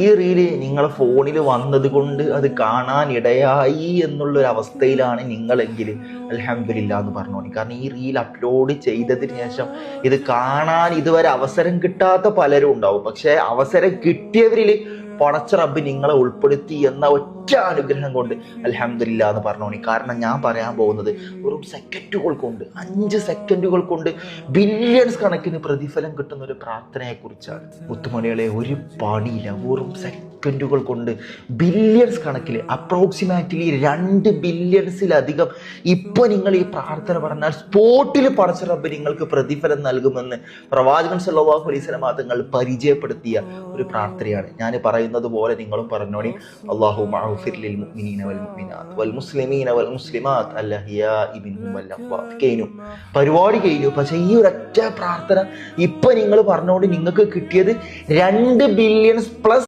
ഈ റീല് നിങ്ങളെ ഫോണിൽ വന്നത് കൊണ്ട് അത് കാണാനിടയായി എന്നുള്ളൊരു അവസ്ഥയിലാണ് നിങ്ങളെങ്കിൽ അൽഹംദുലില്ലാ എന്ന് പറഞ്ഞോളി. കാരണം ഈ റീൽ അപ്ലോഡ് ചെയ്തതിന് ശേഷം ഇത് കാണാൻ ഇതുവരെ അവസരം കിട്ടാത്ത പലരും ഉണ്ടാവും. പക്ഷെ അവസരം കിട്ടിയവരിൽ പടച്ച റബ്ബ് നിങ്ങളെ ഉൾപ്പെടുത്തി എന്ന ഒറ്റ അനുഗ്രഹം കൊണ്ട് അൽഹംദുലില്ലാ എന്ന് പറഞ്ഞോളി. കാരണം ഞാൻ പറയാൻ പോകുന്നത് വെറും സെക്കൻഡുകൾ കൊണ്ട് 5 സെക്കൻഡുകൾ കൊണ്ട് ബില്യൺസ് കണക്കിന് പ്രതിഫലം കിട്ടുന്ന ഒരു പ്രാർത്ഥനയെ കുറിച്ചാണ്. മുത്തുമണികളെ, ഒരു പണിയില്ല, വെറും സെക്കൻഡുകൾ കൊണ്ട് ബില്യൺസ് കണക്കിൽ, അപ്രോക്സിമേറ്റ്ലി 2 ബില്യൺസിലധികം ഇപ്പൊ നിങ്ങൾ ഈ പ്രാർത്ഥന പറഞ്ഞാൽ സ്പോട്ടിൽ പടച്ച റബ്ബ് നിങ്ങൾക്ക് പ്രതിഫലം നൽകുമെന്ന് പ്രവാചകൻ സല്ലല്ലാഹു അലൈഹി വസല്ലം തങ്ങൾ പരിചയപ്പെടുത്തിയ ഒരു പ്രാർത്ഥനയാണ്. ഞാൻ പറയുന്നത് പോലെ നിങ്ങളും പറഞ്ഞോണി. അല്ലാഹുമ്മ അഗ്ഫിർ ലിൽ മുഅ്മിനീന വൽ മുഅ്മിനാത്ത് വൽ മുസ്ലിമീന വൽ മുസ്ലിമാത്ത് അൽഅഹ്യാഇ മിൻഹും വൽ അംവാത്ത്. കഴിഞ്ഞു, പരിപാടി കഴിഞ്ഞു. പക്ഷെ ഈ ഒരൊറ്റ പ്രാർത്ഥന ഇപ്പൊ നിങ്ങൾ പറഞ്ഞോണ്ട് നിങ്ങൾക്ക് കിട്ടിയത് 2 ബില്യൺസ് പ്ലസ്